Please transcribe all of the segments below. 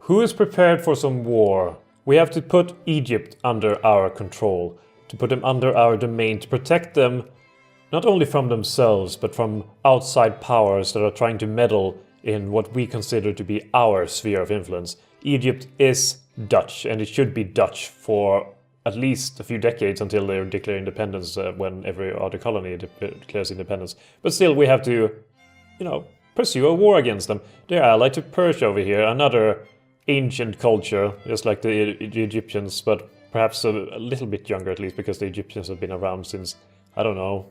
Who is prepared for some war? We have to put Egypt under our control, to put them under our domain, to protect them not only from themselves, but from outside powers that are trying to meddle in what we consider to be our sphere of influence. Egypt is Dutch, and it should be Dutch for at least a few decades until they declare independence, when every other colony declares independence. But still, we have to, pursue a war against them. They're allied to Persia over here, another ancient culture, just like the Egyptians, but perhaps a little bit younger at least, because the Egyptians have been around since, I don't know,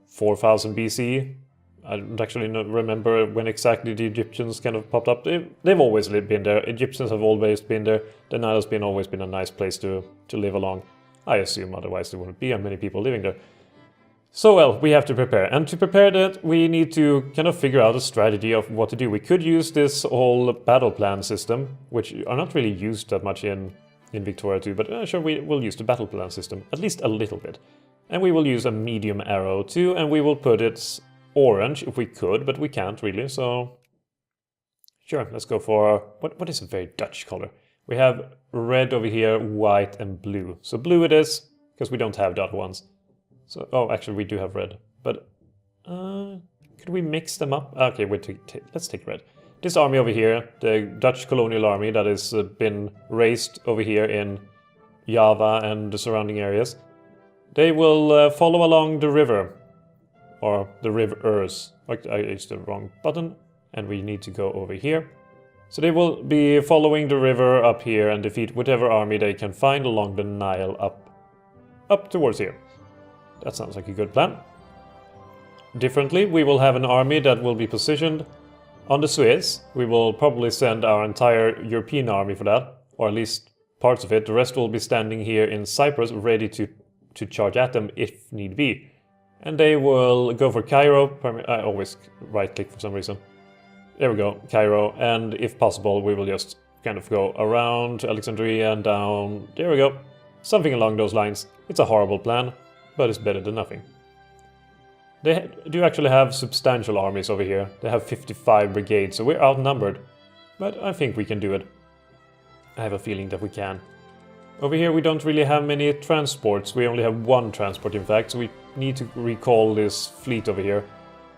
4000 BC. I don't actually remember when exactly the Egyptians kind of popped up. They've always been there. Egyptians have always been there. The Nile has always been a nice place to live along. I assume, otherwise there wouldn't be many people living there. So, well, we have to prepare. And to prepare that, we need to kind of figure out a strategy of what to do. We could use this whole battle plan system, which are not really used that much in Victoria too, but sure, we will use the battle plan system, at least a little bit. And we will use a medium arrow too, and we will put it orange if we could, but we can't really, so sure, let's go for what is a very Dutch color. We have red over here, white and blue. So blue it is, because we don't have the other ones. So, oh, actually we do have red, but could we mix them up? Okay, let's take red. This army over here, the Dutch colonial army that has been raised over here in Java and the surrounding areas, they will follow along the river, or the rivers. I used the wrong button, and we need to go over here. So they will be following the river up here and defeat whatever army they can find along the Nile up towards here. That sounds like a good plan. Differently, we will have an army that will be positioned on the Suez. We will probably send our entire European army for that, or at least parts of it. The rest will be standing here in Cyprus, ready to charge at them if need be. And they will go for Cairo. I always right-click for some reason. There we go, Cairo. And if possible, we will just kind of go around Alexandria and down. There we go. Something along those lines. It's a horrible plan, but it's better than nothing. They do actually have substantial armies over here. They have 55 brigades, so we're outnumbered. But I think we can do it. I have a feeling that we can. Over here we don't really have many transports. We only have one transport, in fact, so we need to recall this fleet over here.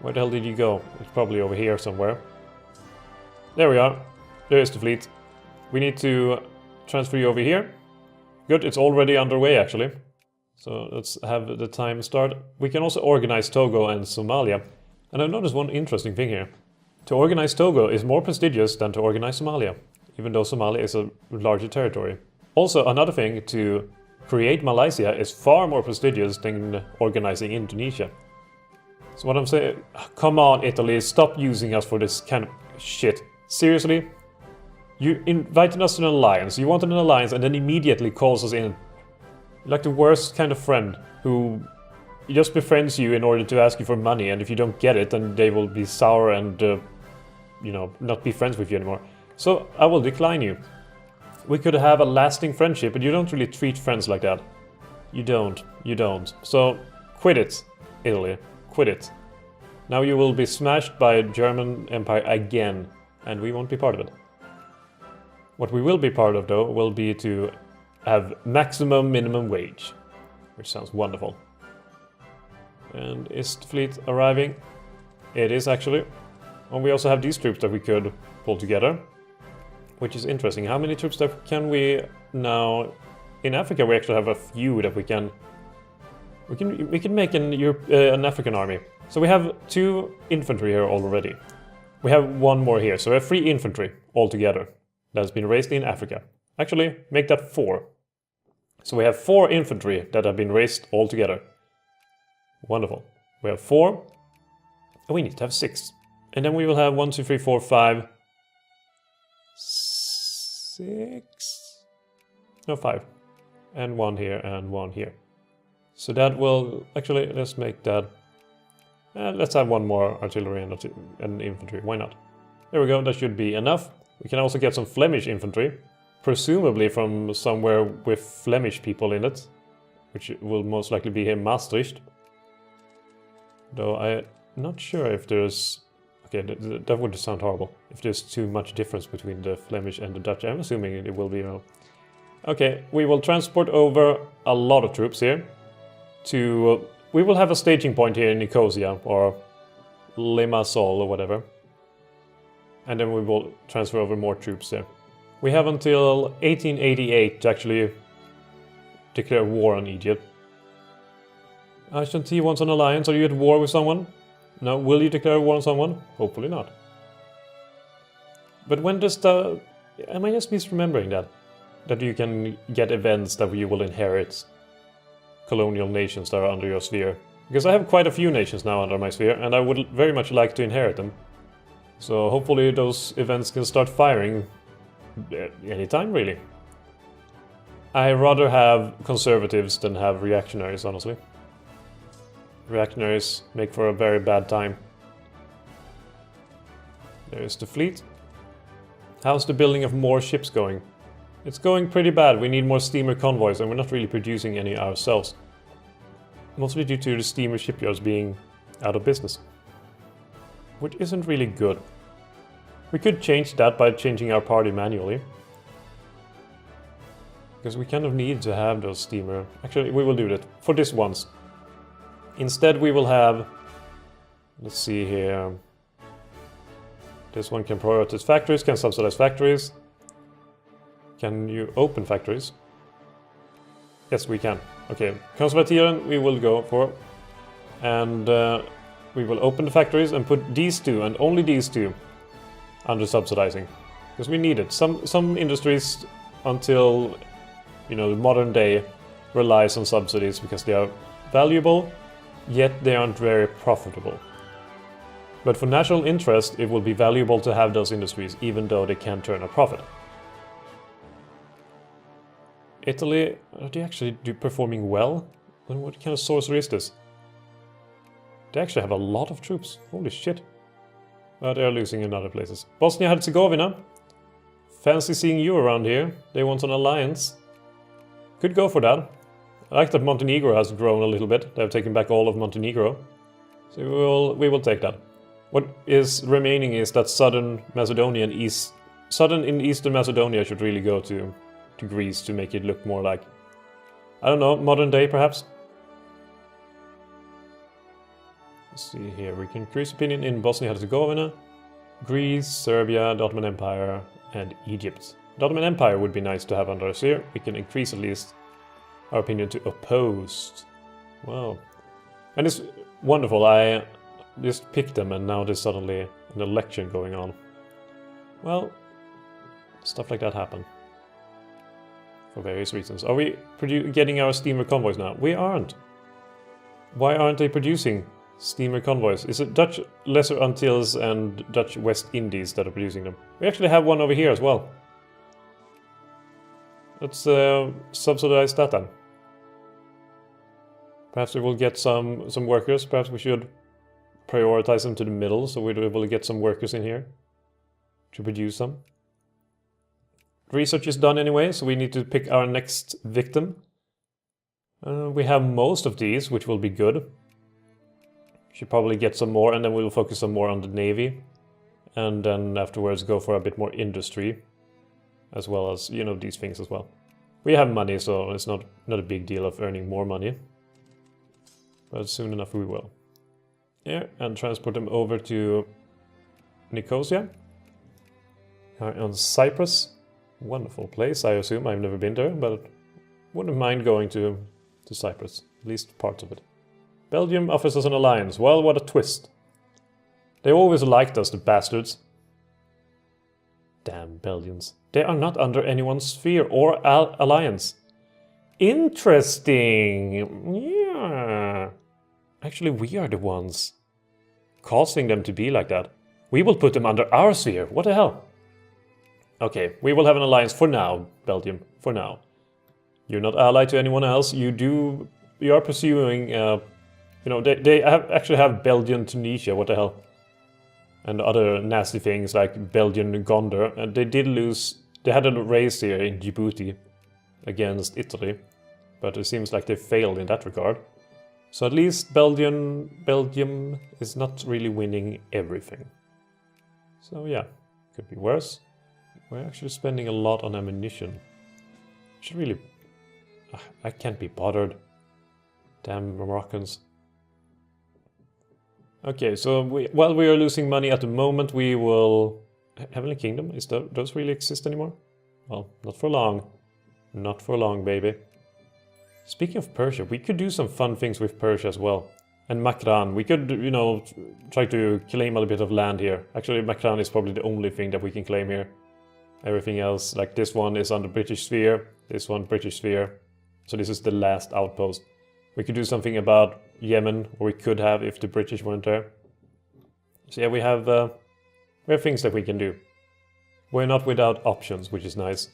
Where the hell did you go? It's probably over here somewhere. There we are. There is the fleet. We need to transfer you over here. Good, it's already underway actually. So let's have the time start. We can also organize Togo and Somalia. And I've noticed one interesting thing here. To organize Togo is more prestigious than to organize Somalia, even though Somalia is a larger territory. Also, another thing, to create Malaysia is far more prestigious than organizing Indonesia. So what I'm saying, come on Italy, stop using us for this kind of shit. Seriously? You invited us to an alliance, you wanted an alliance, and then immediately calls us in. You're like the worst kind of friend who just befriends you in order to ask you for money, and if you don't get it, then they will be sour and, not be friends with you anymore. So I will decline you. We could have a lasting friendship, but you don't really treat friends like that. You don't. So quit it, Italy. Quit it. Now you will be smashed by a German Empire again, and we won't be part of it. What we will be part of, though, will be to have maximum minimum wage, which sounds wonderful. And is the fleet arriving? It is actually. And we also have these troops that we could pull together, which is interesting. How many troops can we now? In Africa, we actually have a few that we can make an African army. So we have 2 infantry here already. We have 1 more here, so we have 3 infantry altogether that has been raised in Africa. Actually, make that 4. So we have 4 infantry that have been raised all together. Wonderful. We have 4. And we need to have 6. And then we will have 1, 2, 3, 4, 5, 6. No, 5. And 1 here and 1 here. So that will actually, let's make that. Let's have 1 more artillery and infantry. Why not? There we go. That should be enough. We can also get some Flemish infantry. Presumably from somewhere with Flemish people in it, which will most likely be here in Maastricht. Though I'm not sure if there's Okay, that would sound horrible if there's too much difference between the Flemish and the Dutch. I'm assuming it will be, Okay, we will transport over a lot of troops here to... we will have a staging point here in Nicosia, or Limassol, or whatever. And then we will transfer over more troops there. We have until 1888 to actually declare war on Egypt. Ashanti wants an alliance. Are you at war with someone? No. Will you declare war on someone? Hopefully not. But when does the... am I just misremembering that? That you can get events that you will inherit colonial nations that are under your sphere. Because I have quite a few nations now under my sphere, and I would very much like to inherit them. So hopefully those events can start firing anytime, really. I rather have conservatives than have reactionaries, honestly. Reactionaries make for a very bad time. There's the fleet. How's the building of more ships going? It's going pretty bad. We need more steamer convoys, and we're not really producing any ourselves. Mostly due to the steamer shipyards being out of business. Which isn't really good. We could change that by changing our party manually. Because we kind of need to have those steamer... actually, we will do that for this once. Instead we will have... let's see here... this one can prioritize factories, can subsidize factories. Can you open factories? Yes, we can. Okay, Konservativen we will go for. And we will open the factories and put these two, and only these two, under subsidizing. Because we need it. Some industries, until, you know, the modern day, relies on subsidies because they are valuable, yet they aren't very profitable. But for national interest, it will be valuable to have those industries, even though they can't turn a profit. Italy, are they actually performing well? What kind of sorcery is this? They actually have a lot of troops. Holy shit. But they are losing in other places. Bosnia-Herzegovina. Fancy seeing you around here. They want an alliance. Could go for that. I like that Montenegro has grown a little bit. They have taken back all of Montenegro. So we will take that. What is remaining is that southern Macedonia and Eastern Macedonia should really go to Greece to make it look more like, I don't know, modern day perhaps? Let's see here, we can increase opinion in Bosnia-Herzegovina, Greece, Serbia, the Ottoman Empire, and Egypt. The Ottoman Empire would be nice to have under us here. We can increase at least our opinion to opposed. Wow. And it's wonderful, I just picked them and now there's suddenly an election going on. Well, stuff like that happen. For various reasons. Are we getting our steamer convoys now? We aren't. Why aren't they producing steamer convoys? Is it Dutch Lesser Antilles and Dutch West Indies that are producing them? We actually have one over here as well. Let's subsidize that then. Perhaps we will get some workers. Perhaps we should prioritize them to the middle so we're able to get some workers in here to produce them. Research is done anyway, so we need to pick our next victim. We have most of these, which will be good. Should probably get some more, and then we'll focus some more on the navy. And then afterwards go for a bit more industry. As well as, you know, these things as well. We have money, so it's not a big deal of earning more money. But soon enough we will. Yeah, and transport them over to Nicosia. On Cyprus. Wonderful place, I assume. I've never been there, but wouldn't mind going to Cyprus. At least parts of it. Belgium offers us an alliance. Well, what a twist. They always liked us, the bastards. Damn Belgians. They are not under anyone's sphere or alliance. Interesting. Yeah. Actually, we are the ones causing them to be like that. We will put them under our sphere. What the hell? Okay, we will have an alliance for now, Belgium. For now. You're not allied to anyone else. You are pursuing, you know, they actually have Belgian Tunisia. What the hell? And other nasty things like Belgian Gondar. And they did lose. They had a race here in Djibouti against Italy, but it seems like they failed in that regard. So at least Belgium is not really winning everything. So yeah, could be worse. We're actually spending a lot on ammunition. Should really... I can't be bothered. Damn Moroccans. Okay, so while we are losing money at the moment, we will... Heavenly Kingdom? Those really exist anymore? Well, not for long. Not for long, baby. Speaking of Persia, we could do some fun things with Persia as well. And Makran, we could, you know, try to claim a little bit of land here. Actually, Makran is probably the only thing that we can claim here. Everything else, like this one is under British sphere, this one British sphere. So this is the last outpost. We could do something about Yemen, or we could have if the British weren't there. So yeah, we have things that we can do. We're not without options, which is nice.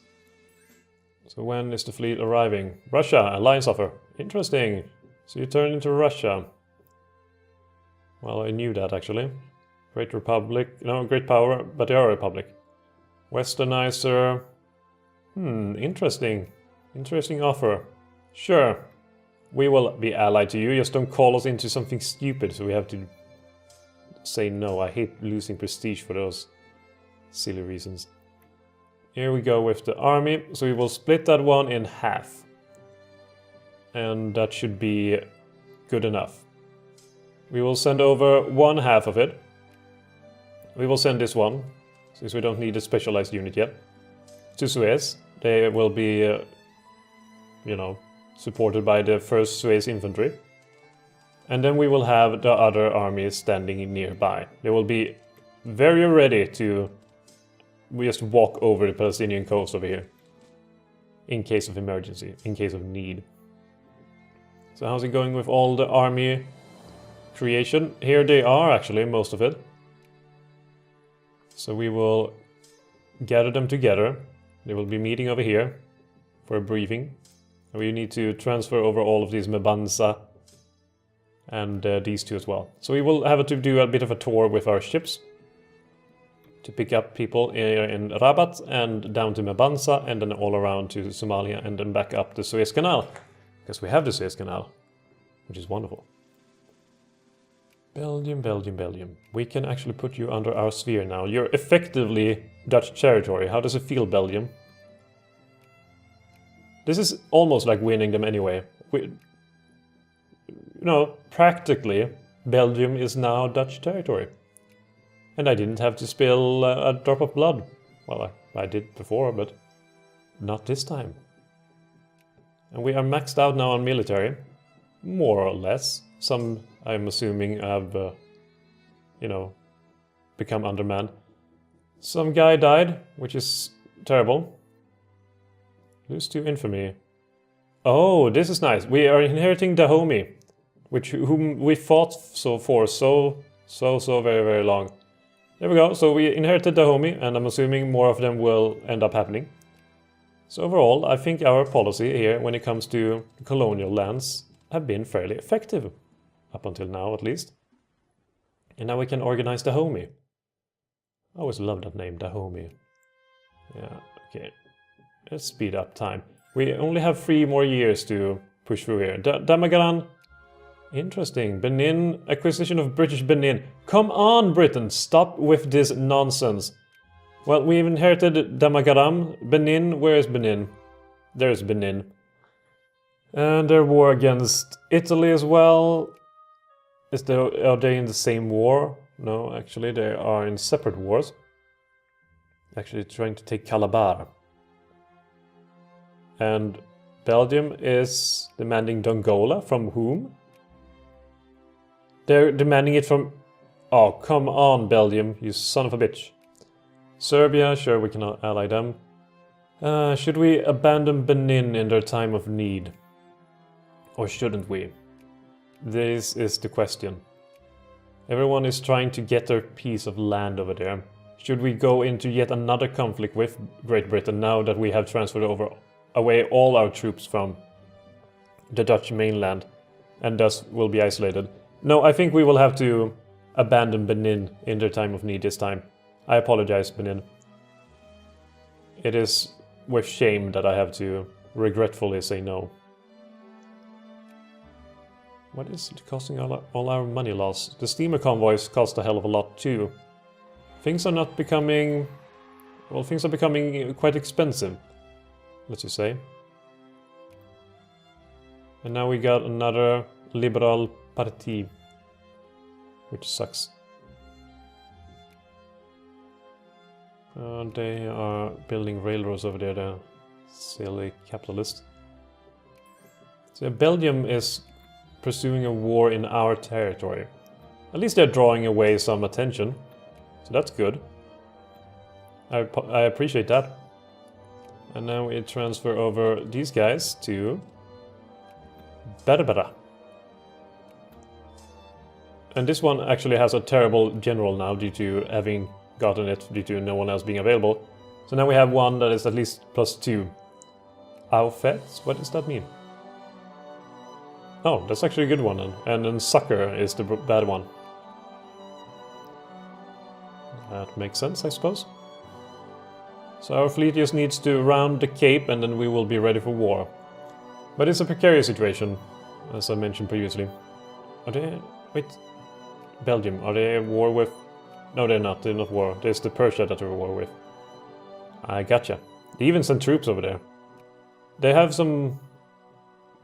So when is the fleet arriving? Russia, alliance offer. Interesting. So you turn into Russia. Well, I knew that actually. Great Republic, no, great power, but they are a republic. Westernizer. Interesting. Interesting offer. Sure. We will be allied to you, just don't call us into something stupid, so we have to say no. I hate losing prestige for those silly reasons. Here we go with the army, so we will split that one in half. And that should be good enough. We will send over one half of it. We will send this one, since we don't need a specialized unit yet, to Suez. They will be, you know, supported by the 1st Suez Infantry. And then we will have the other armies standing nearby. They will be very ready to just walk over the Palestinian coast over here. In case of emergency, in case of need. So how's it going with all the army creation? Here they are actually, most of it. So we will gather them together. They will be meeting over here for a briefing. We need to transfer over all of these Mebanza and these two as well. So we will have to do a bit of a tour with our ships to pick up people in Rabat and down to Mebanza and then all around to Somalia and then back up the Suez Canal. Because we have the Suez Canal, which is wonderful. Belgium, Belgium, Belgium. We can actually put you under our sphere now. You're effectively Dutch territory. How does it feel, Belgium? This is almost like winning them anyway. You know, practically, Belgium is now Dutch territory. And I didn't have to spill a drop of blood. Well, I did before, but not this time. And we are maxed out now on military. More or less. Some, I'm assuming, have, you know, become undermanned. Some guy died, which is terrible. Lose to infamy. Oh, this is nice. We are inheriting Dahomey, whom we fought so very, very long. There we go. So we inherited Dahomey, and I'm assuming more of them will end up happening. So overall, I think our policy here, when it comes to colonial lands, have been fairly effective. Up until now, at least. And now we can organize Dahomey. I always loved that name, Dahomey. Yeah, okay. Let's speed up time. We only have 3 more years to push through here. Damagaran. Interesting. Benin. Acquisition of British Benin. Come on, Britain. Stop with this nonsense. Well, we've inherited Damagaram. Benin. Where is Benin? There's Benin. And their war against Italy as well. Are they in the same war? No, actually they are in separate wars. Actually trying to take Calabar. And Belgium is demanding Dongola. From whom? They're demanding it from... Oh, come on, Belgium, you son of a bitch. Serbia, sure, we can ally them. Should we abandon Benin in their time of need? Or shouldn't we? This is the question. Everyone is trying to get their piece of land over there. Should we go into yet another conflict with Great Britain now that we have transferred away all our troops from the Dutch mainland and thus will be isolated? No, I think we will have to abandon Benin in their time of need this time. I apologize, Benin. It is with shame that I have to regretfully say no. What is it costing all our money loss? The steamer convoys cost a hell of a lot too. Things are not becoming... Well, things are becoming quite expensive, let's just say. And now we got another Liberal Party, which sucks. They are building railroads over there, the silly capitalists. So Belgium is pursuing a war in our territory. At least they're drawing away some attention, so that's good. I appreciate that. And now we transfer over these guys to Berbera. And this one actually has a terrible general now due to having gotten it due to no one else being available. So now we have one that is at least +2. Aufwärts? What does that mean? Oh, that's actually a good one then. And then Sucker is the bad one. That makes sense, I suppose. So our fleet just needs to round the Cape and then we will be ready for war. But it's a precarious situation, as I mentioned previously. Are they... Wait... Belgium, are they at war with... No, they're not war. There's the Persia that they're at war with. I gotcha. They even sent troops over there. They have some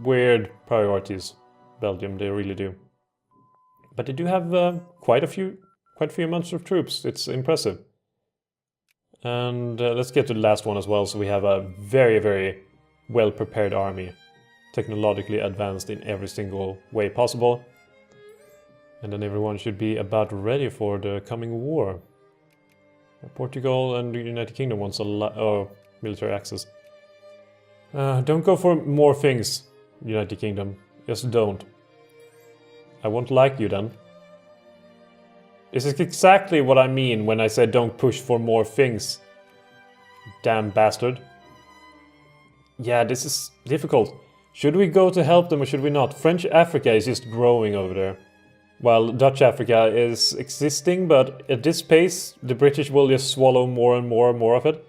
weird priorities, Belgium, they really do. But they do have quite a few amounts of troops. It's impressive. And let's get to the last one as well. So we have a very, very well-prepared army. Technologically advanced in every single way possible. And then everyone should be about ready for the coming war. Portugal and the United Kingdom wants a lot of military access. Don't go for more things, United Kingdom. Just don't. I won't like you then. This is exactly what I mean when I said don't push for more things. Damn bastard. Yeah, this is difficult. Should we go to help them or should we not? French Africa is just growing over there. While Dutch Africa is existing, but at this pace, the British will just swallow more and more and more of it.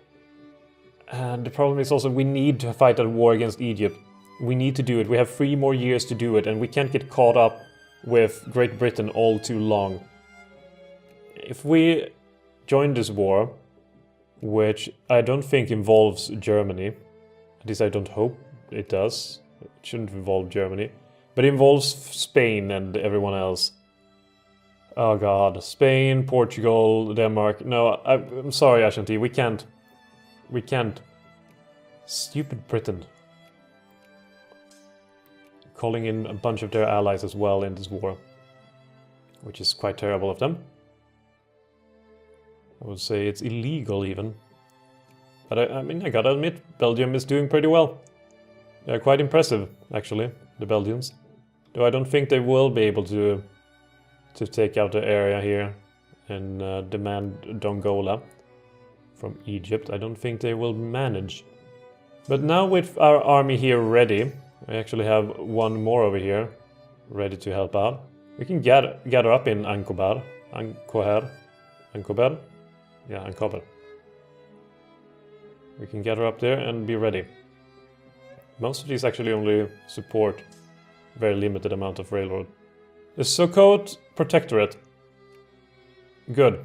And the problem is also we need to fight a war against Egypt. We need to do it. We have 3 more years to do it, and we can't get caught up with Great Britain all too long. If we join this war, which I don't think involves Germany, at least I don't hope it does. It shouldn't involve Germany. But it involves Spain and everyone else. Oh god, Spain, Portugal, Denmark. No, I'm sorry, Ashanti, we can't. We can't. Stupid Britain. Calling in a bunch of their allies as well in this war. Which is quite terrible of them. I would say it's illegal even. But I mean, I gotta admit, Belgium is doing pretty well. They're quite impressive, actually, the Belgians. Though I don't think they will be able to take out the area here and demand Dongola from Egypt. I don't think they will manage. But now with our army here ready, I actually have one more over here ready to help out. We can gather up in Ankober. Ankober? Yeah, Ankober. We can gather up there and be ready. Most of these actually only support very limited amount of railroad. The Sukhoth Protectorate. Good.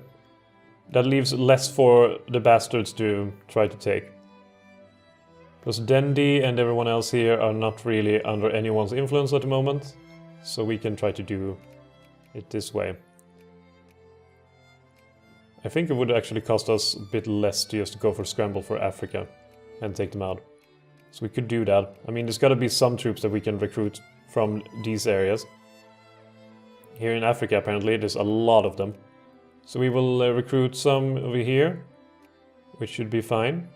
That leaves less for the bastards to try to take. Because Dendi and everyone else here are not really under anyone's influence at the moment. So we can try to do it this way. I think it would actually cost us a bit less to just go for scramble for Africa and take them out. So we could do that. I mean, there's got to be some troops that we can recruit from these areas. Here in Africa, apparently, there's a lot of them. So we will recruit some over here, which should be fine.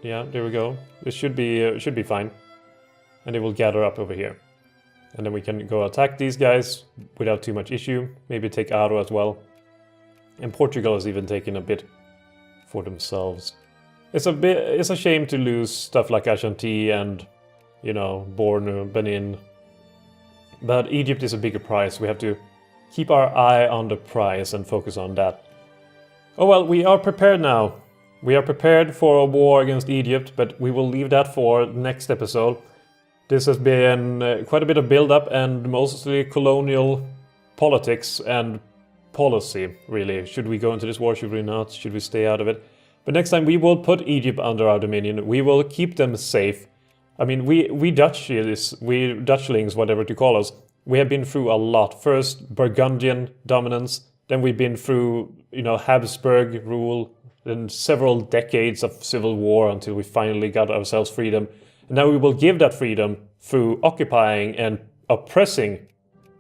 Yeah, there we go. This should be fine. And they will gather up over here. And then we can go attack these guys without too much issue. Maybe take Aro as well. And Portugal has even taken a bit for themselves. It's a shame to lose stuff like Ashanti and, you know, Bornu, Benin. But Egypt is a bigger prize. We have to keep our eye on the prize and focus on that. Oh well, we are prepared now. We are prepared for a war against Egypt, but we will leave that for next episode. This has been quite a bit of build-up and mostly colonial politics and policy, really. Should we go into this war? Should we not? Should we stay out of it? But next time we will put Egypt under our dominion. We will keep them safe. I mean, we Dutchlings, whatever to call us, we have been through a lot. First, Burgundian dominance. Then we've been through, Habsburg rule. Then several decades of civil war until we finally got ourselves freedom. And now we will give that freedom through occupying and oppressing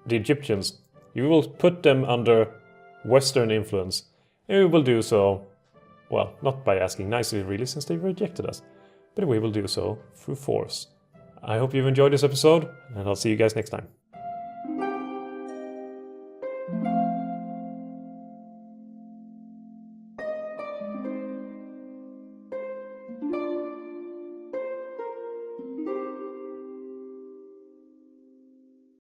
the Egyptians. We will put them under Western influence. And we will do so, well, not by asking nicely really, since they rejected us. But we will do so through force. I hope you've enjoyed this episode, and I'll see you guys next time.